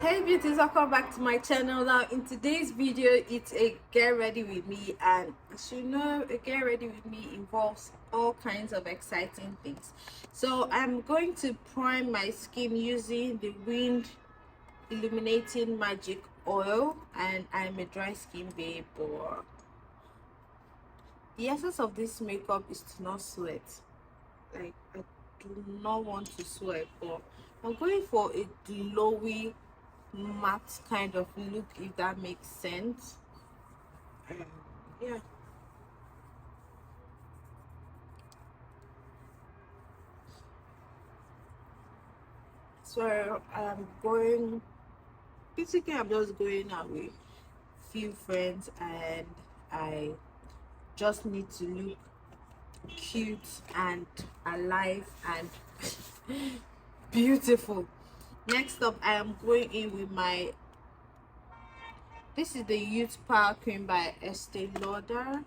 Hey beauties, welcome back to my channel. Now in today's video it's a get ready with me, and as you know, a get ready with me involves all kinds of exciting things. So I'm going to prime my skin using the Wind Illuminating Magic Oil, and I'm a dry skin babe, but the essence of this makeup is to not sweat. Like, I do not want to sweat, but I'm going for a glowy matte kind of look, if that makes sense. Yeah, so I'm just going out with few friends, and I just need to look cute and alive and beautiful. Next up, I am going in with this is the Youth Power Cream by Estee Lauder,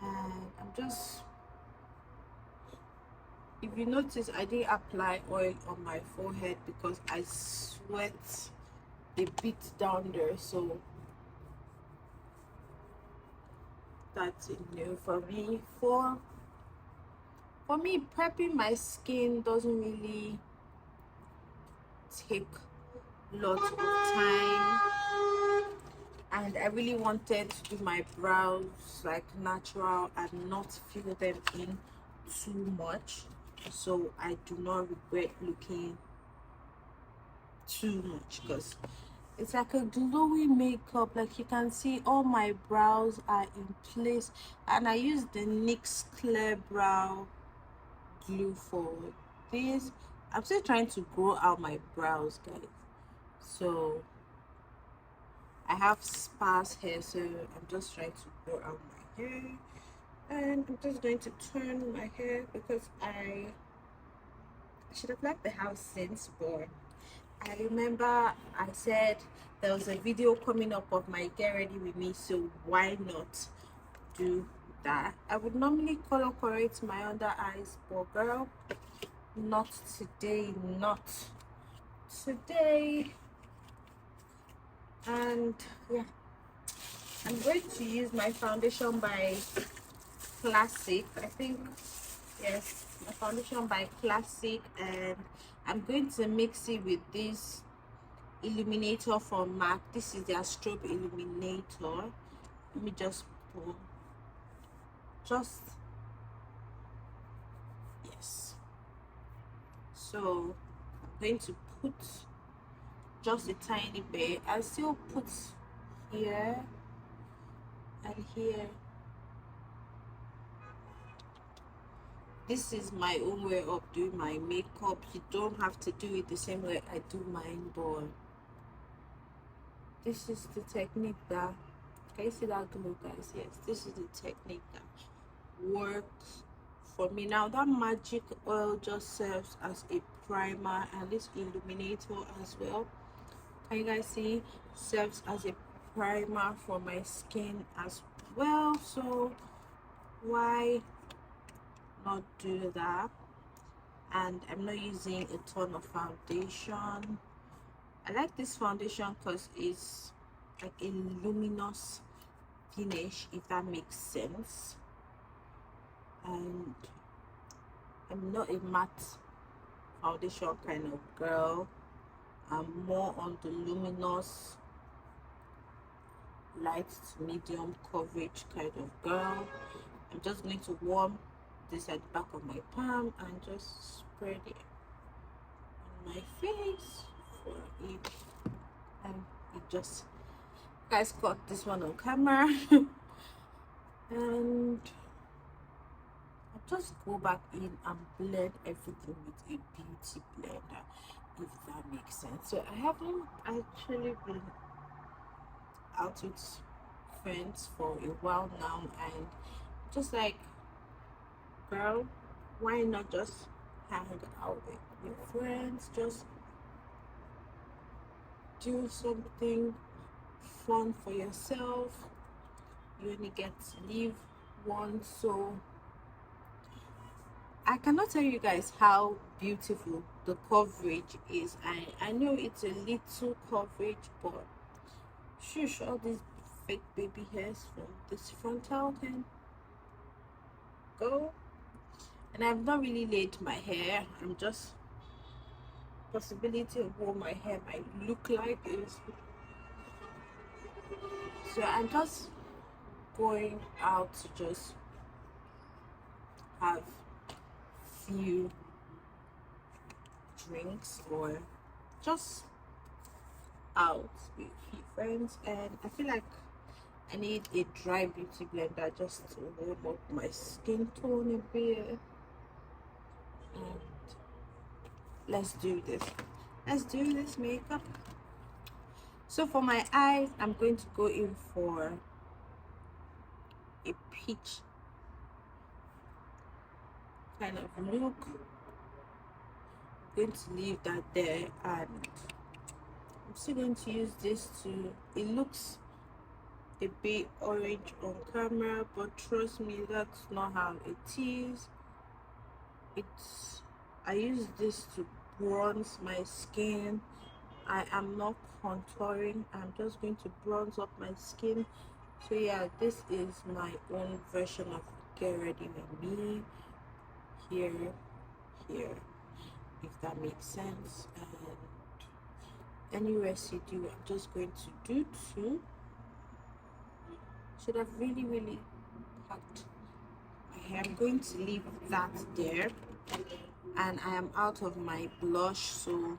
and if you notice, I didn't apply oil on my forehead because I sweat a bit down there, so that's new for me. For me, prepping my skin doesn't really take lots of time, and I really wanted to do my brows like natural and not fill them in too much, so I do not regret looking too much, because it's like a glowy makeup. Like, you can see all my brows are in place, and I use the NYX Clear Brow Glue for this. I'm still trying to grow out my brows, guys, so I have sparse hair, so I'm just trying to grow out my hair, and I'm just going to turn my hair because I should have left the house since, but I remember I said there was a video coming up of my get ready with me, so why not do that? I would normally color correct my under eyes, but girl, not today, not today. And yeah, I'm going to use my foundation by Classic, I think. Yes, my foundation by Classic, and I'm going to mix it with this illuminator from MAC. This is their strobe illuminator. Let me just pour. Yes. So I'm going to put just a tiny bit. I still put here and here. This is my own way of doing my makeup. You don't have to do it the same way I do mine, but this is the technique that, can you see that glow, guys? Yes, this is the technique that works for me. Now that magic oil just serves as a primer, and this illuminator as well, can you guys see, serves as a primer for my skin as well, so why not do that? And I'm not using a ton of foundation. I like this foundation because it's like a luminous finish, if that makes sense, and I'm not a matte foundation kind of girl. I'm more on the luminous light to medium coverage kind of girl. I'm just going to warm this at the back of my palm and just spread it on my face for it. And it just, guys, got this one on camera. And I'll just go back in and blend everything with a beauty blender, if that makes sense. So I haven't actually been out with friends for a while now, and just like, girl, why not just hang out with your friends, just do something fun for yourself. You only get to live once, so I cannot tell you guys how beautiful the coverage is. I know it's a little coverage, but shush, all these fake baby hairs from this frontal can go. And I've not really laid my hair. I'm just, possibility of what my hair might look like is, so I'm just going out to just have few drinks or just out with few friends, and I feel like I need a dry beauty blender just to warm up my skin tone a bit. And let's do this makeup. So for my eyes, I'm going to go in for a peach kind of look. I'm going to leave that there, and I'm still going to use this to, it looks a bit orange on camera, but trust me, that's not how it is. I use this to bronze my skin. I am not contouring, I'm just going to bronze up my skin. So yeah, this is my own version of get ready with me. Here, if that makes sense. And any residue I'm just going to do too. Should have really packed my hair. I'm going to leave that there, and I am out of my blush, so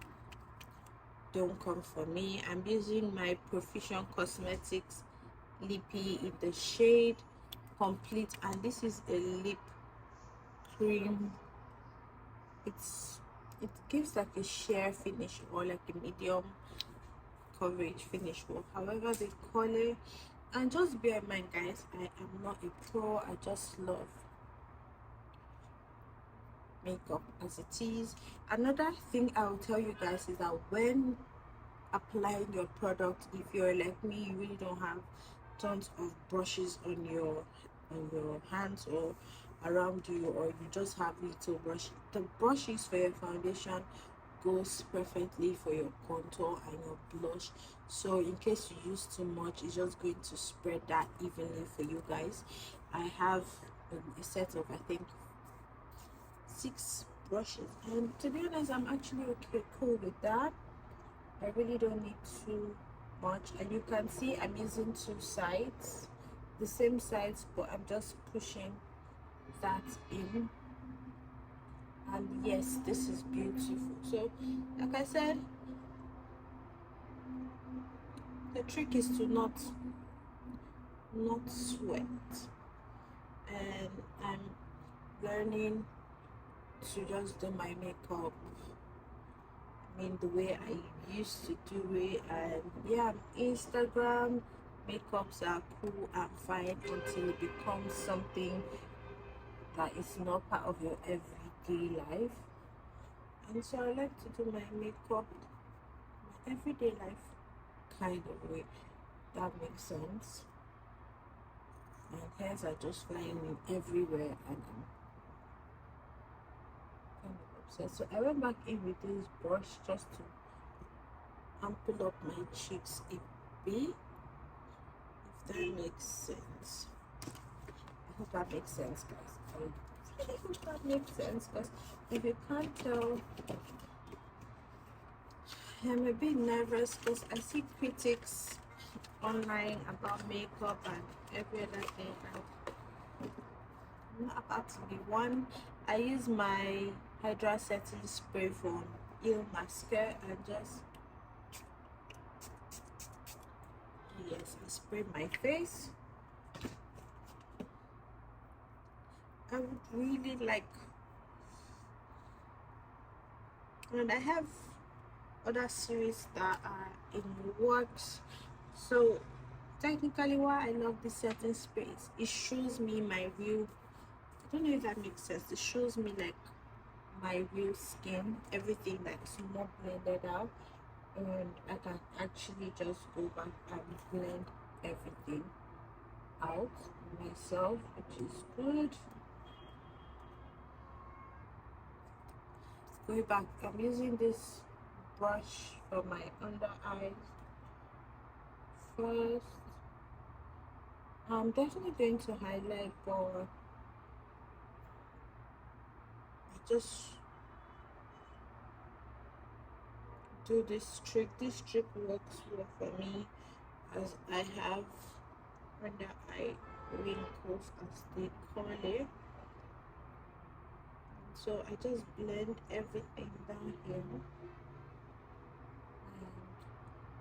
don't come for me. I'm using my Profusion Cosmetics lippy in the shade Complete, and this is a lip cream. It gives like a sheer finish or like a medium coverage finish, or however they call it. And just bear in mind, guys, I am not a pro. I just love makeup as it is. Another thing I will tell you guys is that when applying your product, if you're like me, you really don't have tons of brushes on your hands or around you, or you just have little brush, the brushes for your foundation goes perfectly for your contour and your blush. So in case you use too much, it's just going to spread that evenly for you guys. I have a set of, I think, 6 brushes, and to be honest, I'm actually okay, cool with that. I really don't need too much, and you can see I'm using 2 sides, the same sides, but I'm just pushing that in. And yes, this is beautiful. So like I said, the trick is to not sweat, and I'm learning to just do my makeup, I mean, the way I used to do it. And yeah, Instagram makeups are cool and fine until it becomes something that is not part of your everyday life. And so I like to do my makeup my everyday life kind of way. That makes sense. My hairs are just flying in everywhere, and I'm kind of obsessed. So I went back in with this brush just to ample up my cheeks a bit, if that makes sense. I hope that makes sense, guys. I really hope that makes sense, because if you can't tell, I'm a bit nervous because I see critics online about makeup and every other thing, and I'm not about to be one. I use my Hydra setting spray from Il Mascara and just, yes, I spray my face. I would really like, and I have other series that are in the works. So technically, why I love this setting sprays, it shows me my real, I don't know if that makes sense, it shows me like my real skin, everything that is more blended out, and I can actually just go back and blend everything out myself, which is good. going back, I'm using this brush for my under eyes first. I'm definitely going to highlight, but I just do this trick. This trick works well for me, as I have under eye wrinkles, as they call it. So I just blend everything down here, and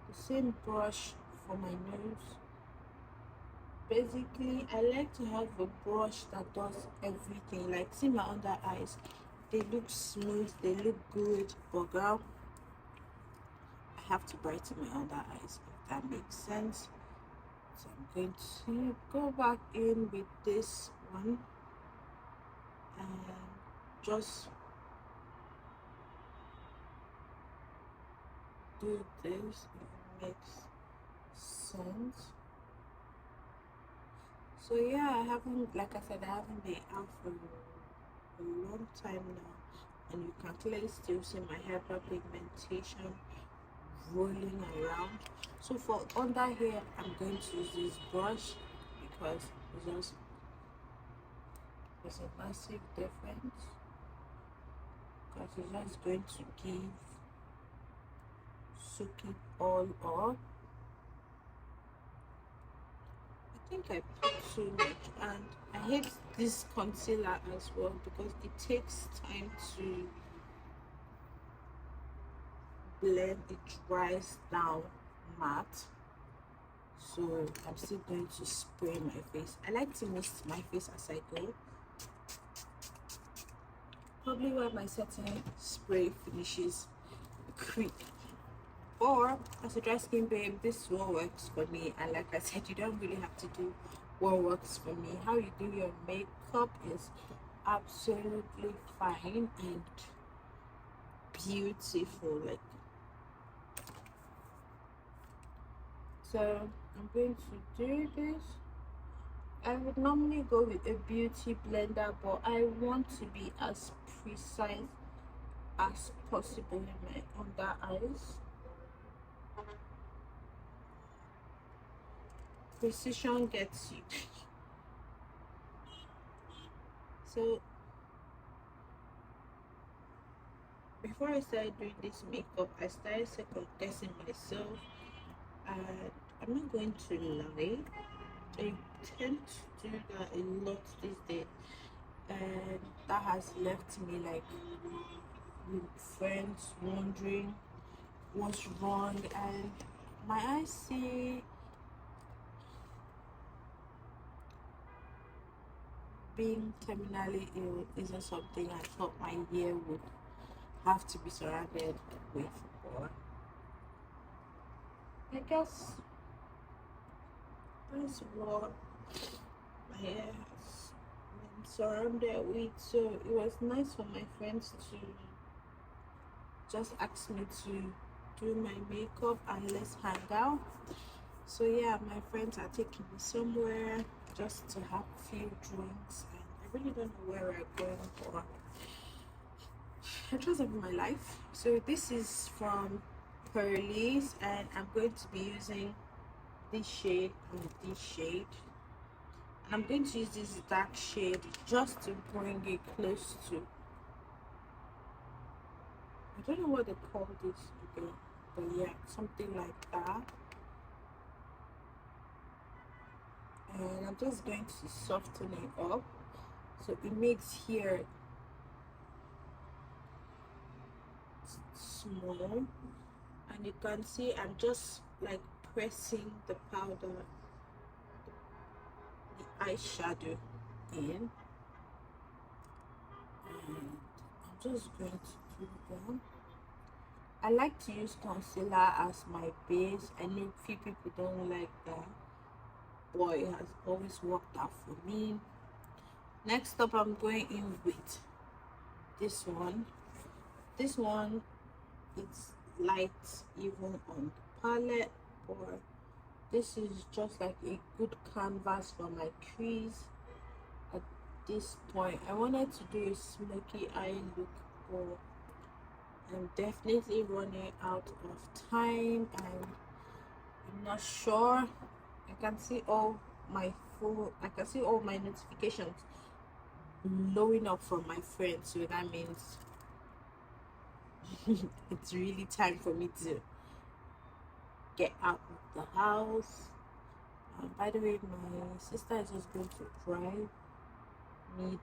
the same brush for my nose. Basically, I like to have a brush that does everything. Like, see my under eyes, they look smooth, they look good, but girl, I have to brighten my under eyes, if that makes sense. So I'm going to go back in with this one and just do this, if it makes sense. So yeah, I haven't, like I said, I haven't been out for a long time now, and you can clearly still see my hyperpigmentation rolling around. So for under here, I'm going to use this brush because there's a massive difference, because it's just going to soak it all up. I think I put too much, and I hate this concealer as well because it takes time to blend. It dries down matte, so I'm still going to spray my face. I like to mist my face as I go, probably where my setting spray finishes quick. Or as a dry skin babe, this one works for me, and like I said, you don't really have to do what works for me. How you do your makeup is absolutely fine and beautiful. Like, so I'm going to do this. I would normally go with a beauty blender, but I want to be as precise as possible in my under eyes. Precision gets you. So before I started doing this makeup, I started second guessing myself, and I'm not going to lie, I tend to do that a lot these days, and that has left me like with friends wondering what's wrong. And my eyes say being terminally ill isn't something I thought my year would have to be surrounded with, or I guess that's what my hair has been surrounded with. So it was nice for my friends to just ask me to do my makeup and let's hang out. So yeah, my friends are taking me somewhere just to have a few drinks, and I really don't know where we're going, for I just have my life. So this is from Pearlies, and I'm going to be using this shade and this shade, and I'm going to use this dark shade just to bring it close to, I don't know what they call this again, but yeah, something like that. And I'm just going to soften it up so it makes here small, and you can see I'm just like pressing the powder, the eyeshadow in, and I'm just going to do that. I like to use concealer as my base. I know few people don't like that, but it has always worked out for me. Next up, I'm going in with this one. This one, it's light even on the palette, but this is just like a good canvas for my crease. At this point, I wanted to do a smoky eye look, but I'm definitely running out of time. I'm not sure. I can see all my phone. I can see all my notifications blowing up from my friends. So that means it's really time for me to get out of the house. By the way, my sister is just going to drive me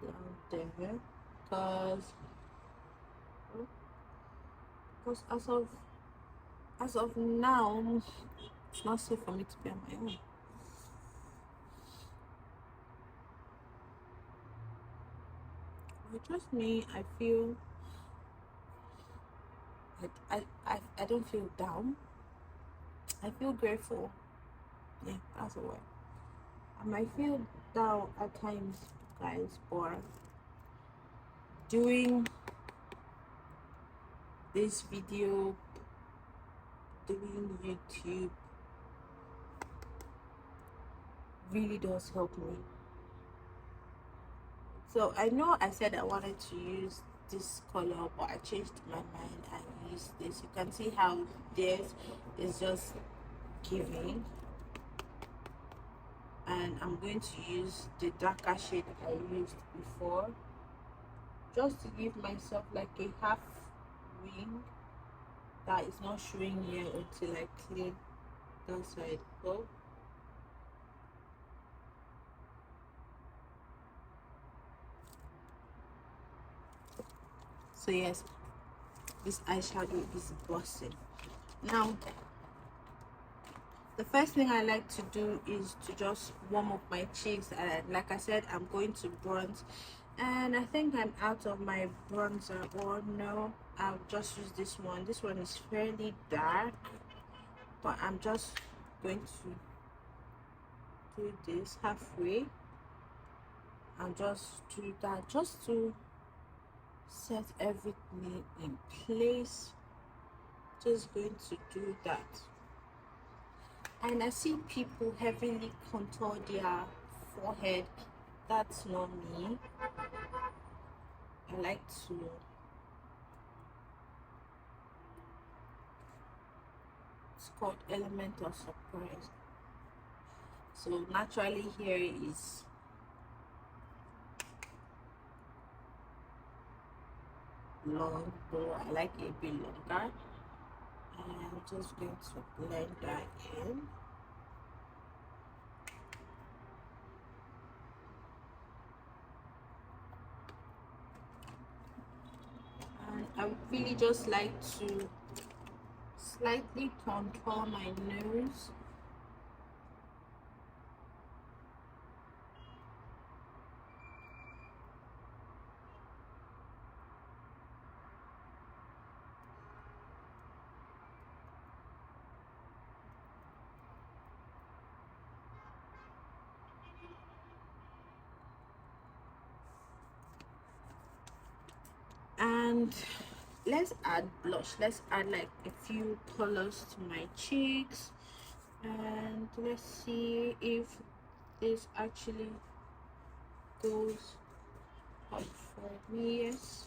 down there because as of now, it's not safe for me to be on my own. But trust me, I feel I don't feel down. I feel grateful. Yeah, that's a word. I might feel down at times, guys, but doing this video, doing YouTube really does help me. So I know I said I wanted to use this color, but I changed my mind. I used this. You can see how this is just giving, and I'm going to use the darker shade I used before, just to give myself like a half wing that is not showing here until I clean that side up. So yes, this eyeshadow is busting. Now the first thing I like to do is to just warm up my cheeks, and like I said, I'm going to bronze, and I think I'm out of my bronzer, or no, I'll just use this one. This one is fairly dark, but I'm just going to do this halfway and just do that, just to set everything in place. Just going to do that. And I see people heavily contour their forehead. That's not me. I like to it's called element of surprise. So naturally here is long, but I like it a bit longer. And I'm just going to blend that in. And I would really just like to slightly contour my nose. And let's add blush. Let's add like a few colors to my cheeks, and let's see if this actually goes up for me. Yes,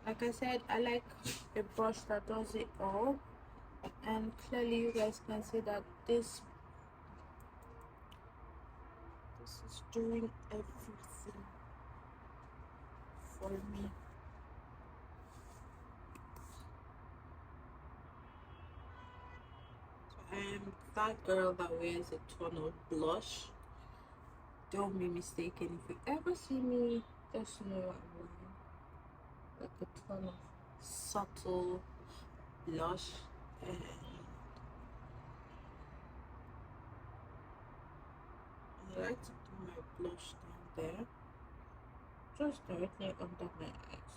like I said, I like a brush that does it all, and clearly you guys can see that this is doing everything for me. I'm that girl that wears a ton of blush. Don't be mistaken. If you ever see me, just know I'm wearing like a ton of subtle blush, and I like to do my blush down there, just directly under my eyes.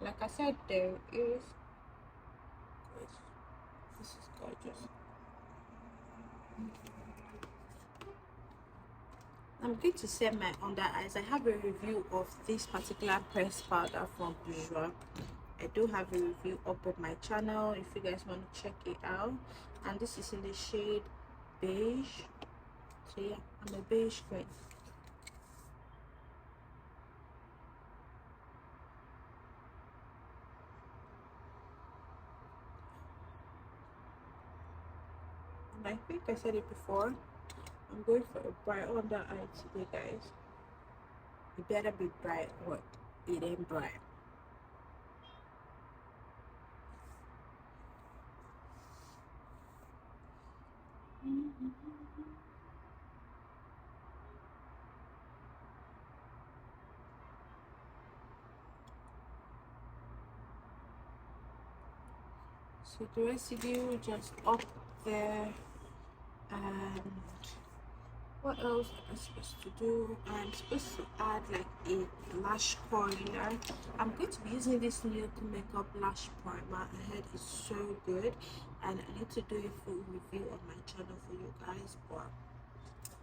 Like I said, there is. This is gorgeous. I'm going to set my under eyes. I have a review of this particular pressed powder from Grwm. I do have a review up on my channel if you guys want to check it out. And this is in the shade beige. So yeah, I'm a beige queen. I think I said it before, I'm going for a bright under eye today, guys. It better be bright or it ain't bright. So the residue just up there, and what else am I supposed to do? I'm supposed to add like a lash curler. I'm going to be using this new makeup lash primer. I heard it's so good, and I need to do a full review on my channel for you guys, but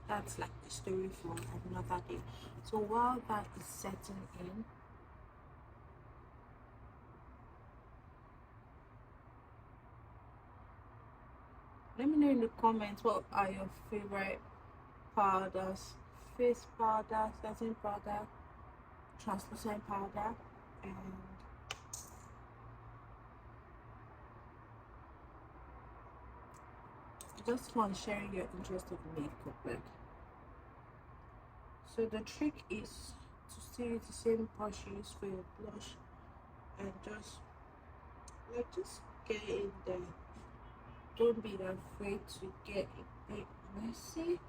that's like the story for another day. So while that is setting in, let me know in the comments what are your favorite powders: face powder, setting powder, translucent powder, and just fun sharing your interest of makeup. Like, so the trick is to still use the same brush you use for your blush, and just get in there. Don't be afraid to get a bit messy.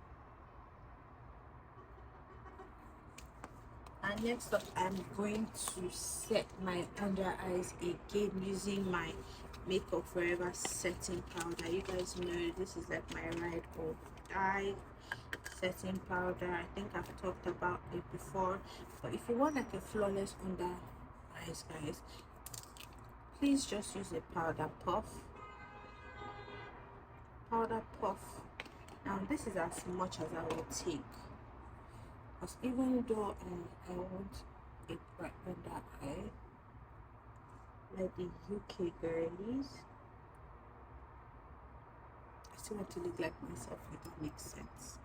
And next up, I'm going to set my under eyes again using my Makeup Forever setting powder. You guys know this is like my ride or die setting powder. I think I've talked about it before, but if you want like a flawless under eyes, guys, please just use a powder puff. Now this is as much as I will take, because even though I want a bright under eye like the UK girlies, I still want to look like myself, if that makes sense.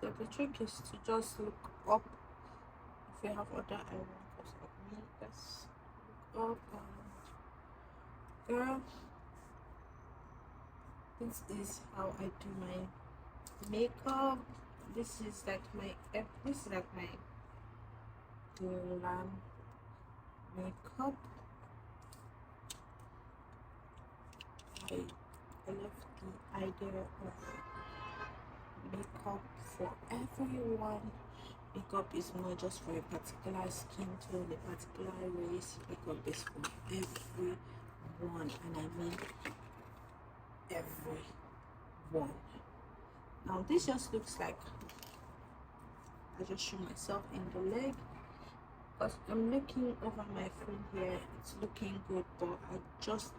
So the trick is to just look up if you have other eye wrinkles like me. Just look up and girl, this is how I do my makeup. This is like my Glam makeup. I love the idea of makeup for everyone. Makeup is not just for a particular skin tone, a particular race. Makeup is for everyone, and I mean everyone. Now this just looks like I just show myself in the leg, because I'm looking over my phone here. It's looking good, but I just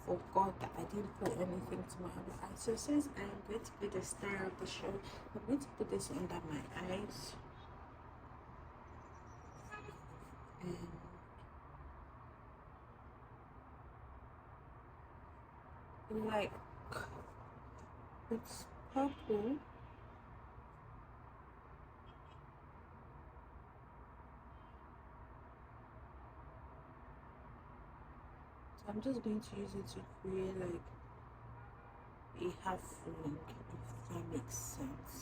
forgot that I didn't put anything to my other eye. So since I am going to be the star of the show, I'm going to put this under my eyes. And like, it's purple. So I'm just going to use it to create like a half ring, if that makes sense.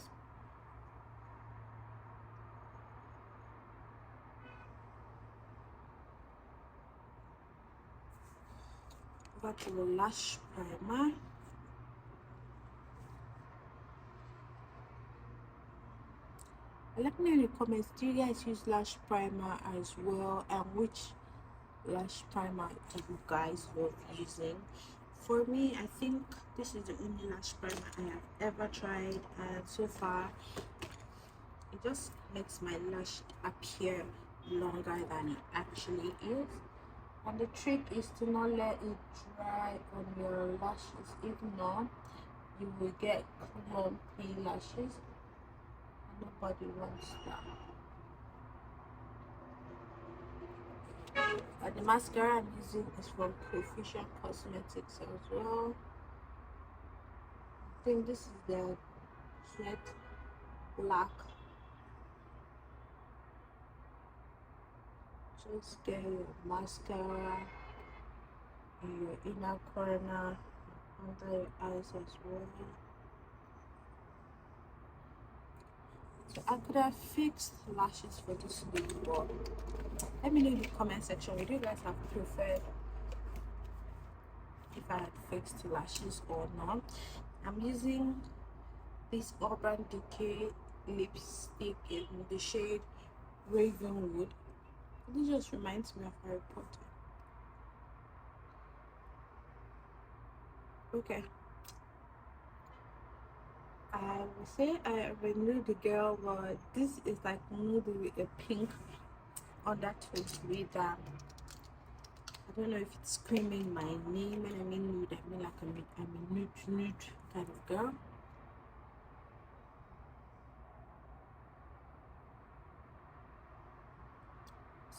Over to the lash primer. Let me know in the comments, do you guys use lash primer as well, and which lash primer do you guys love using? For me, I think this is the only lash primer I have ever tried, and so far it just makes my lash appear longer than it actually is. And the trick is to not let it dry on your lashes. If not, you will get clumpy lashes. Nobody wants that. And the mascara I'm using is from Proficient Cosmetics as well. I think this is the Sweat black. Just get your mascara in your inner corner, under your eyes as well. So I could have fixed lashes for this look, but let me know in the comment section, would you guys have preferred if I had fixed lashes or not? I'm using this Urban Decay lipstick in the shade Ravenwood. This just reminds me of Harry Potter. Okay, I will say I renewed the girl, but this is like nude with a pink undertone to it. I don't know if it's screaming my name. When I mean nude, I mean like I'm a nude kind of girl.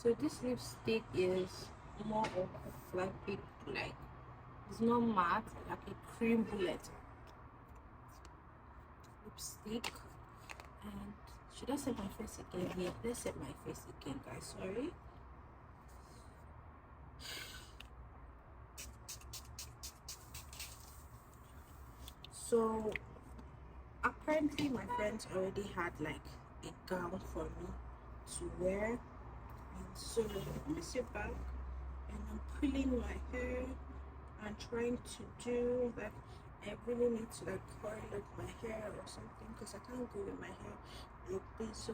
So this lipstick is more of a fluffy, like it's not matte, like a cream bullet lipstick. And should I set my face again? Yeah, let's set my face again, guys. Sorry. So apparently my friends already had like a gown for me to wear, and so let me sit back and I'm pulling my hair and trying to do like I really need to like curl up my hair or something because I can't go with my hair like this. So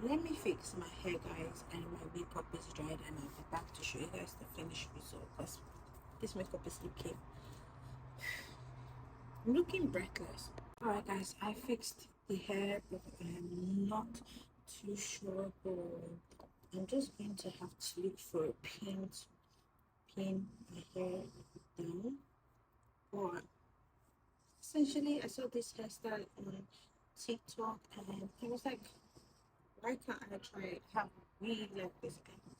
let me fix my hair, guys, and my makeup is dried and I'll be back to show you guys the finished result because this makeup is looking breathless. Alright guys, I fixed the hair, but I'm not too sure, but I'm just going to have to look for a pin to pin my hair down. But essentially I saw this hairstyle on TikTok and I was like, why can't I try it? Have a weave like this? And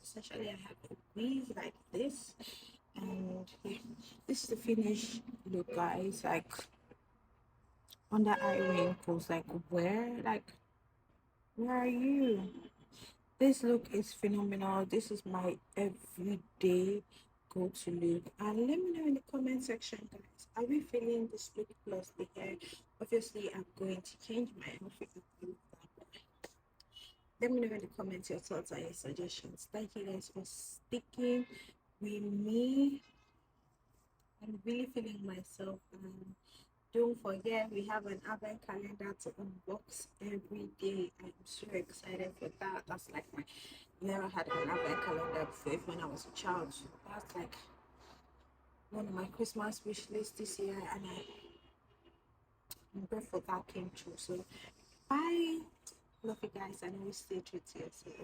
essentially I have a weave like this, and yeah, this is the finished look, guys. Like under eye wrinkles, like where are you? This look is phenomenal. This is my everyday go-to look. And let me know in the comment section, guys. Are we feeling this look plus the hair? Obviously, I'm going to change my outfit. Let me know in the comments your thoughts and your suggestions. Thank you guys for sticking with me. I'm really feeling myself. And don't forget, we have an advent calendar to unbox every day. I'm so excited for that. That's like my never had an advent calendar before, even when I was a child. So that's like one of my Christmas wish lists this year, and I'm grateful that came true. So bye. Love you guys, and always stay true to yourself.